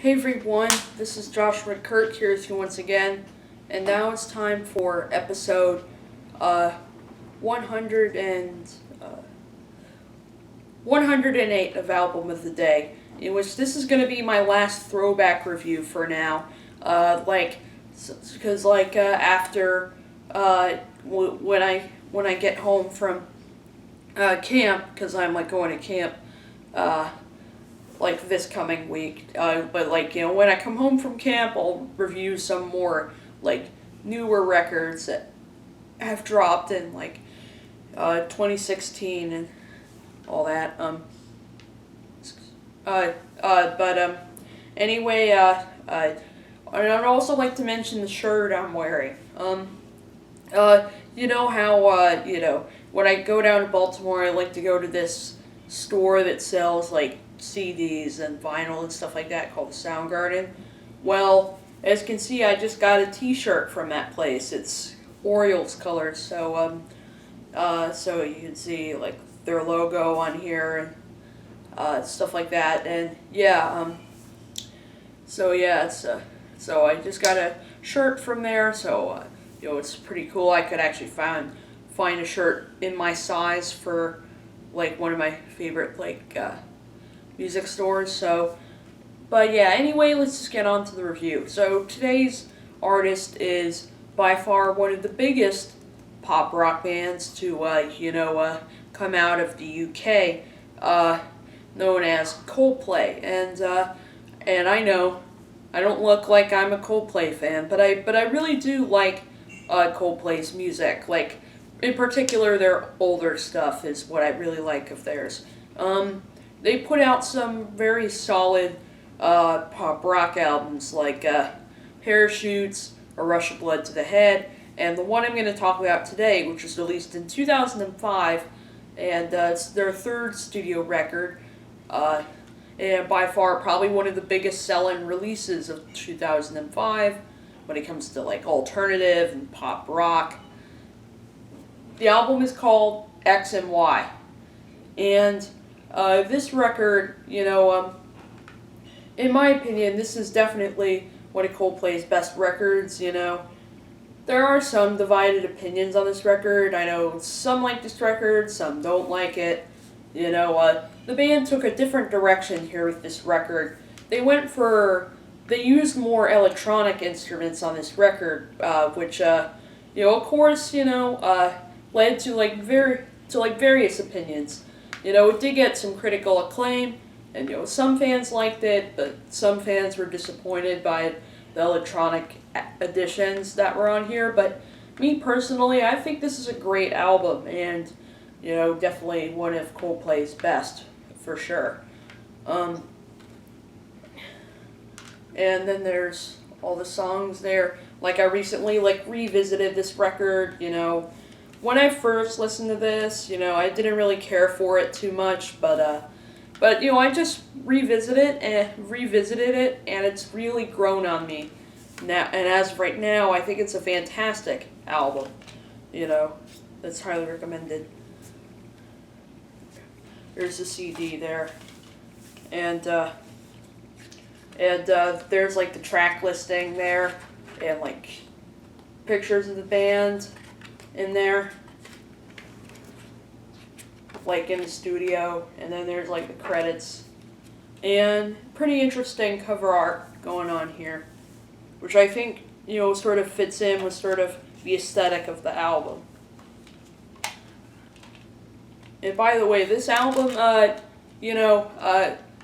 Hey everyone, this is Joshua Kirk here with you once again, and now it's time for episode 100 108 of Album of the Day, in which this is going to be my last throwback review for now. Because after when I get home from camp, because I'm going to camp this coming week. When I come home from camp, I'll review some more newer records that have dropped in 2016 and all that. Anyway, I'd also like to mention the shirt I'm wearing. You know how when I go down to Baltimore, I like to go to this store that sells CDs and vinyl and stuff like that called the Soundgarden. Well, as you can see, I just got a T-shirt from that place. It's Orioles colors, so you can see their logo on here and stuff like that. And so I just got a shirt from there. So it's pretty cool. I could actually find a shirt in my size for one of my favorite music stores. Anyway, let's just get on to the review. So today's artist is by far one of the biggest pop rock bands to come out of the UK, known as Coldplay. And I know I don't look like I'm a Coldplay fan, but I really do like Coldplay's music. In particular, their older stuff is what I really like of theirs. They put out some very solid pop rock albums like Parachutes, A Rush of Blood to the Head, and the one I'm going to talk about today, which was released in 2005, and it's their third studio record, and by far probably one of the biggest selling releases of 2005 when it comes to alternative and pop rock. The album is called X and Y, and this record, in my opinion, this is definitely one of Coldplay's best records. There are some divided opinions on this record. I know some like this record, some don't like it. The band took a different direction here with this record. They used more electronic instruments on this record, which, of course, led to various opinions. It did get some critical acclaim, and some fans liked it, but some fans were disappointed by the electronic additions that were on here. But me personally, I think this is a great album, and definitely one of Coldplay's best for sure. And then there's all the songs there. I recently revisited this record. When I first listened to this, I didn't really care for it too much, but I just revisited it, and it's really grown on me now. And as of right now, I think it's a fantastic album. That's highly recommended. There's the CD there, and there's the track listing there, and pictures of the band in there, in the studio, and then there's the credits, and pretty interesting cover art going on here, which I think sort of fits in with sort of the aesthetic of the album. And by the way, this album,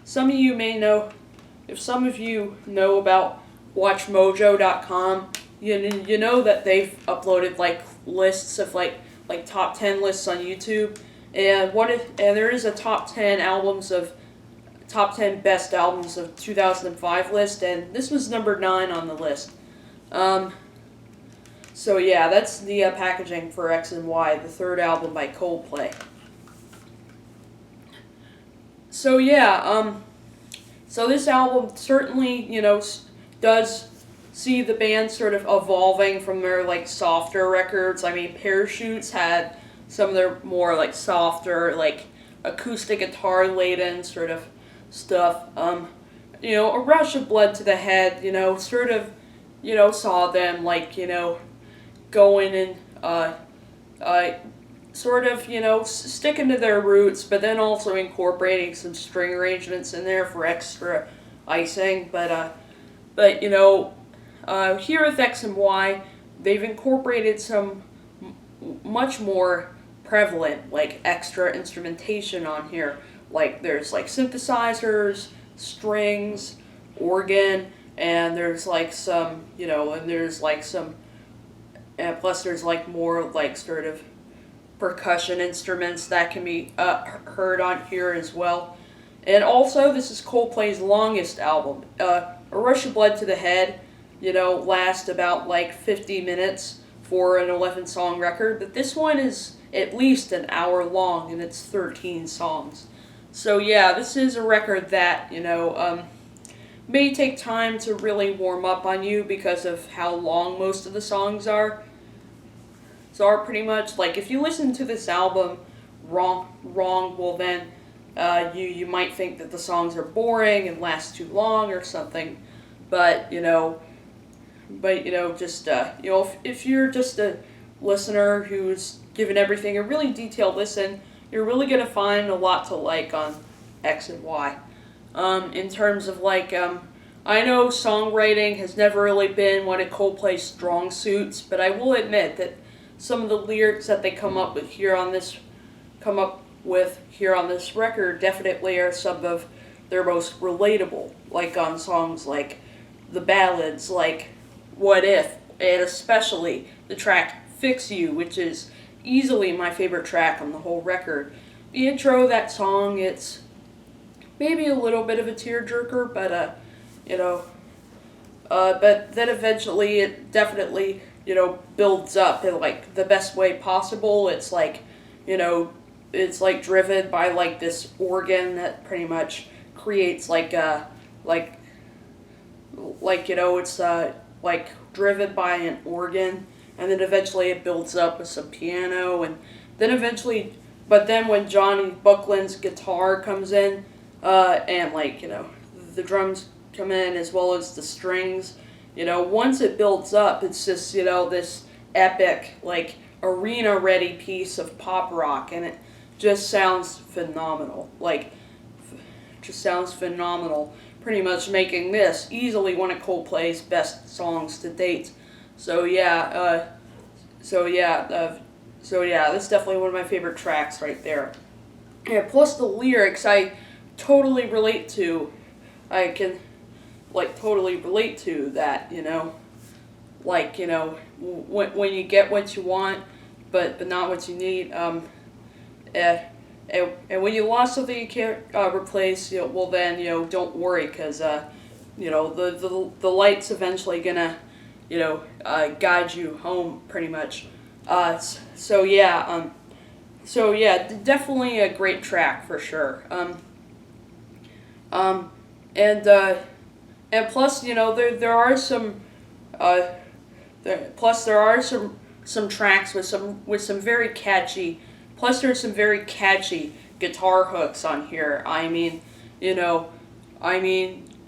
some of you may know, if some of you know about WatchMojo.com, you know that they've uploaded lists of top 10 lists on YouTube, and there is a top 10 best albums of 2005 list, and this was number 9 on the list. That's the packaging for X and Y, the third album by Coldplay. So this album certainly does see the band sort of evolving from their softer records. I mean, Parachutes had some of their more softer acoustic guitar laden sort of stuff. a rush of blood to the head, sort of, saw them like, going and uh, sort of, sticking to their roots, but then also incorporating some string arrangements in there for extra icing. But here with X and Y, they've incorporated some much more prevalent, like extra instrumentation on here. Like there's like synthesizers, strings, organ, and there's like some, and there's like some, and plus there's like more like sort of percussion instruments that can be heard on here as well. And also, this is Coldplay's longest album. A Rush of Blood to the Head, lasts about like 50 minutes for an 11-song record, but this one is at least an hour long and it's 13 songs. So yeah, this is a record that, may take time to really warm up on you because of how long most of the songs are. So are pretty much like if you listen to this album wrong, well then you might think that the songs are boring and last too long or something. But just if you're just a listener who's given everything a really detailed listen, you're really gonna find a lot to like on X and Y. In terms of like, I know songwriting has never really been one of Coldplay's strong suits, but I will admit that some of the lyrics that they come up with here on this record definitely are some of their most relatable, like on songs like the ballads, like What If, and especially the track Fix You, which is easily my favorite track on the whole record. The intro of that song, it's maybe a little bit of a tearjerker, but then eventually it definitely, builds up in like the best way possible. It's like, it's like driven by like this organ that pretty much creates like it's like driven by an organ, and then eventually it builds up with some piano, and then eventually, but then when Johnny Buckland's guitar comes in, and like, the drums come in as well as the strings, once it builds up, it's just, this epic, like, arena-ready piece of pop rock, and it just sounds phenomenal. Like, just sounds phenomenal. Pretty much making this easily one of Coldplay's best songs to date. So yeah, this is definitely one of my favorite tracks right there. Yeah, plus the lyrics I totally relate to. I can totally relate to that, when you get what you want, but not what you need. And when you lost something you can't replace, well then, don't worry, because the light's eventually gonna, guide you home pretty much. Definitely a great track for sure. And plus, there are some, there are some tracks with some very catchy. Plus, there's some very catchy guitar hooks on here.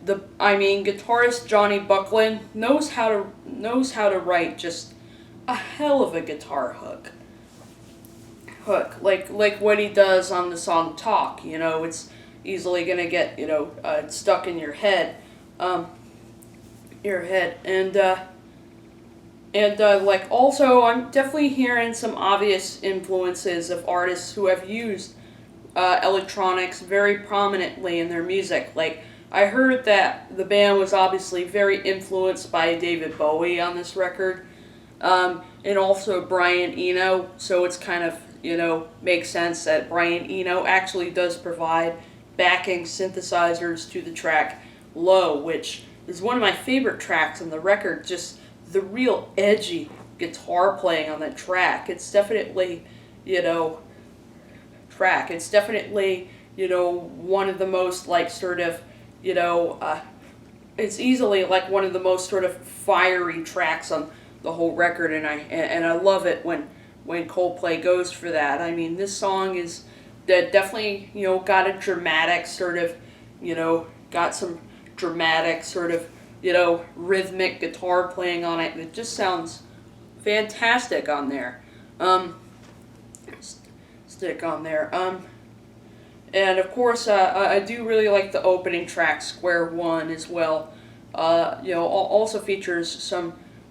Guitarist Johnny Buckland knows how to write just a hell of a guitar hook. Like what he does on the song "Talk." It's easily gonna get stuck in your head, and also, I'm definitely hearing some obvious influences of artists who have used electronics very prominently in their music. Like, I heard that the band was obviously very influenced by David Bowie on this record, and also Brian Eno, so it's kind of, makes sense that Brian Eno actually does provide backing synthesizers to the track Low, which is one of my favorite tracks on the record. Just the real edgy guitar playing on that track. It's definitely, one of the most, it's easily like one of the most sort of fiery tracks on the whole record, and I love it when Coldplay goes for that. I mean, this song is that definitely, got a dramatic sort of, got some dramatic sort of, rhythmic guitar playing on it. It just sounds fantastic on there. Stick on there. And of course, I do really like the opening track, Square One, as well. Also features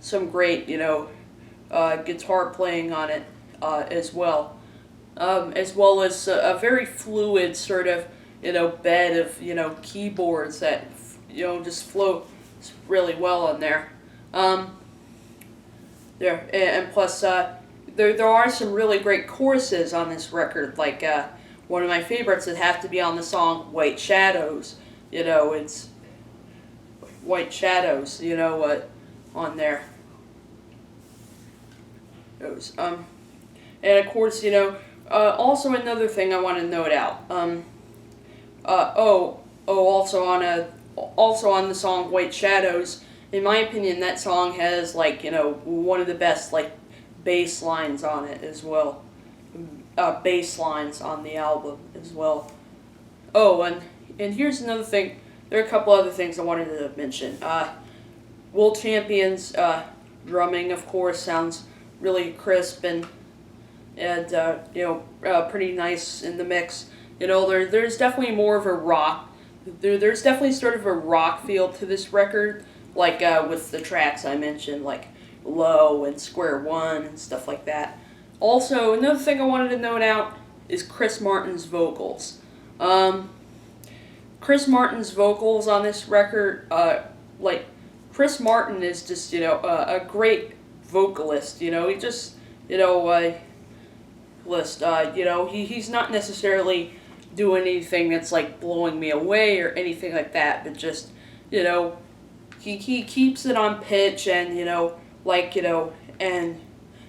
some great, guitar playing on it as well. As well as a very fluid sort of, bed of, keyboards that, just flow really well on there. And plus, there are some really great choruses on this record, like one of my favorites that have to be on the song White Shadows. It's White Shadows, on there. Those. And of course, also another thing I want to note out. Also on the song White Shadows, in my opinion, that song has one of the best bass lines on it as well. Bass lines on the album as well. Oh, and here's another thing. There are a couple other things I wanted to mention. Will Champion's drumming, of course, sounds really crisp and pretty nice in the mix. There's definitely more of a rock. There's definitely sort of a rock feel to this record, with the tracks I mentioned, like Low and Square One and stuff like that. Also, another thing I wanted to note out is Chris Martin's vocals. Chris Martin's vocals on this record, Chris Martin is just, a great vocalist. He just, he's not necessarily doing anything that's blowing me away or anything like that, but just, he keeps it on pitch and,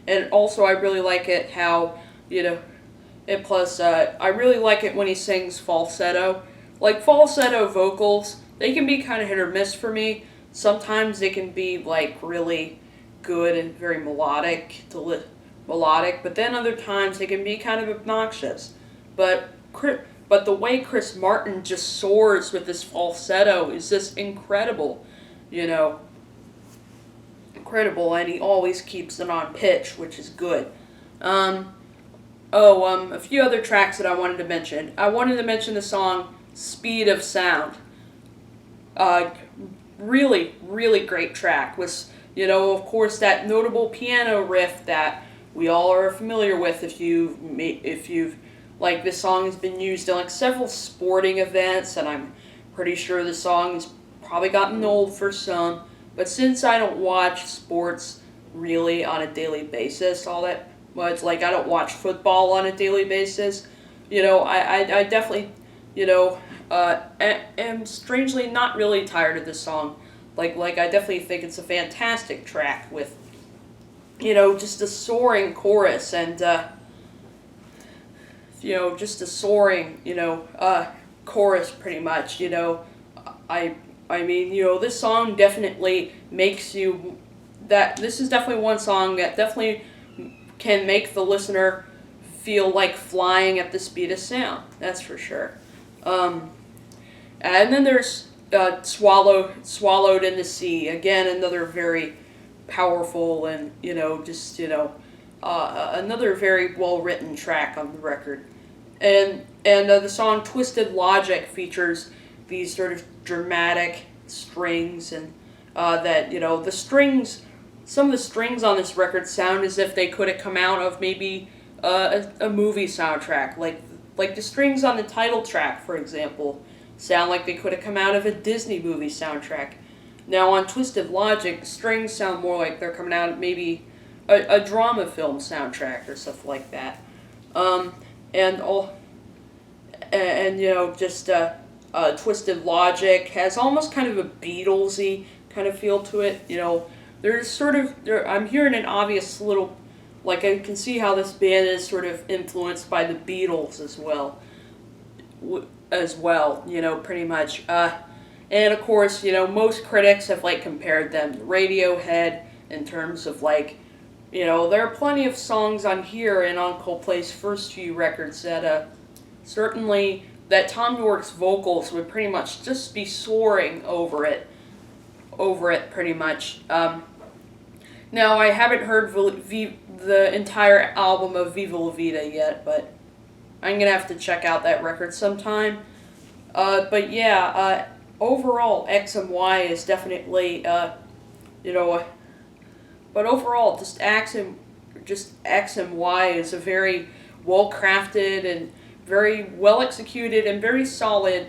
and also I really like it how, and plus, I really like it when he sings falsetto. Falsetto vocals, they can be kind of hit or miss for me. Sometimes they can be, really good and very melodic, but then other times they can be kind of obnoxious. But the way Chris Martin just soars with this falsetto is just incredible, incredible, and he always keeps it on pitch, which is good. A few other tracks that I wanted to mention. I wanted to mention the song Speed of Sound. Really, really great track. Was, of course, that notable piano riff that we all are familiar with if you've this song has been used in several sporting events, and I'm pretty sure the song has probably gotten old for some, but since I don't watch sports really on a daily basis all that much, I don't watch football on a daily basis, I definitely, am strangely not really tired of this song. I definitely think it's a fantastic track with, just a soaring chorus and, just a soaring, chorus pretty much, I mean, this song definitely makes you, this is definitely one song that definitely can make the listener feel like flying at the speed of sound, that's for sure. And then there's Swallowed in the Sea, again, another very powerful and, another very well-written track on the record. And the song Twisted Logic features these sort of dramatic strings and the strings, some of the strings on this record sound as if they could have come out of maybe a movie soundtrack. Like the strings on the title track, for example, sound like they could have come out of a Disney movie soundtrack. Now on Twisted Logic, the strings sound more like they're coming out of maybe a drama film soundtrack or stuff like that. Twisted Logic has almost kind of a Beatlesy kind of feel to it. I'm hearing an obvious little, I can see how this band is sort of influenced by the Beatles as well, pretty much. And of course, most critics have compared them to Radiohead in terms of there are plenty of songs on here and on Coldplay's first few records that certainly that Tom York's vocals would pretty much just be soaring over it pretty much. Now, I haven't heard the entire album of Viva La Vida yet, but I'm going to have to check out that record sometime. But yeah, overall, X and Y is definitely, you know, but overall, just X and Y is a very well-crafted and very well-executed and very solid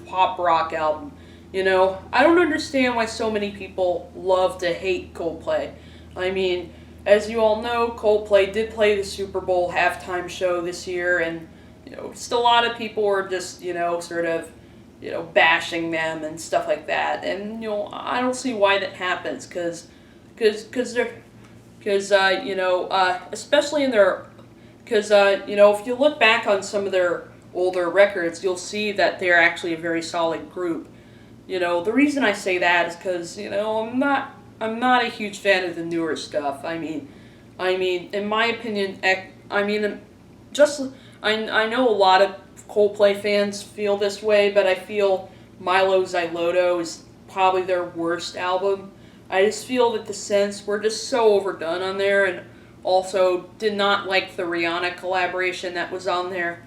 pop rock album. You know, I don't understand why so many people love to hate Coldplay. I mean, as you all know, Coldplay did play the Super Bowl halftime show this year, and, you know, just a lot of people were just, you know, sort of, you know, bashing them and stuff like that. And, you know, I don't see why that happens, because you know, especially in their, because, you know, if you look back on some of their older records, you'll see that they're actually a very solid group. You know, the reason I say that is because, you know, I'm not a huge fan of the newer stuff. I mean, in my opinion, I know a lot of Coldplay fans feel this way, but I feel Milo Xyloto is probably their worst album. I just feel that the synths were just so overdone on there, and also did not like the Rihanna collaboration that was on there.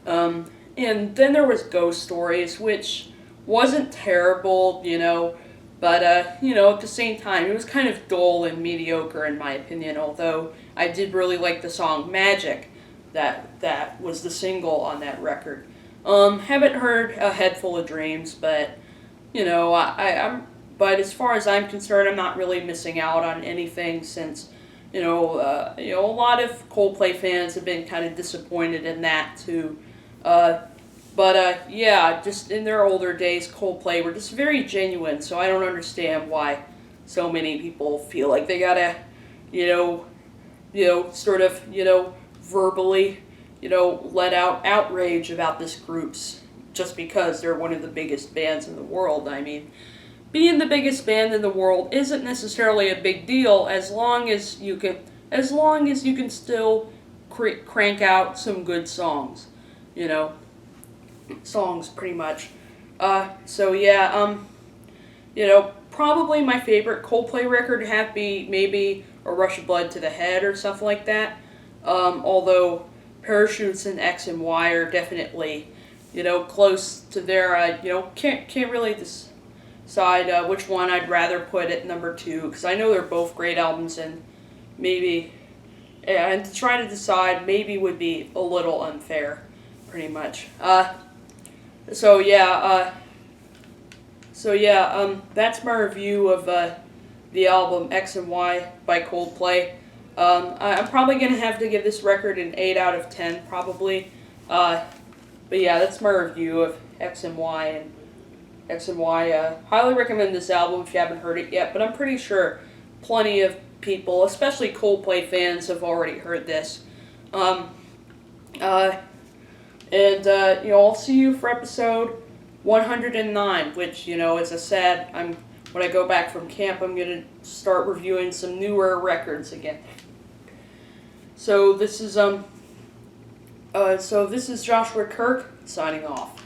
And then there was Ghost Stories, which wasn't terrible, you know, but, you know, at the same time, it was kind of dull and mediocre in my opinion, although I did really like the song Magic, that was the single on that record. Haven't heard A Head Full of Dreams, but, you know, but as far as I'm concerned, I'm not really missing out on anything since, you know, a lot of Coldplay fans have been kind of disappointed in that too. Yeah, just in their older days, Coldplay were just very genuine, so I don't understand why so many people feel like they gotta, sort of, verbally, let out outrage about this group's just because they're one of the biggest bands in the world. I mean, being the biggest band in the world isn't necessarily a big deal as long as you can still crank out some good songs, songs pretty much. Probably my favorite Coldplay record would have to be maybe A Rush of Blood to the Head or something like that. Although Parachutes and X and Y are definitely, close to their, can't really decide which one I'd rather put at number 2, because I know they're both great albums, and to try to decide maybe would be a little unfair, pretty much. That's my review of the album X and Y by Coldplay. I'm probably going to have to give this record an 8 out of 10, probably. But yeah, that's my review of X and Y. And X and Y, highly recommend this album if you haven't heard it yet, but I'm pretty sure plenty of people, especially Coldplay fans, have already heard this. I'll see you for episode 109, which, as I said, when I go back from camp, I'm going to start reviewing some newer records again. So this is Joshua Kirk signing off.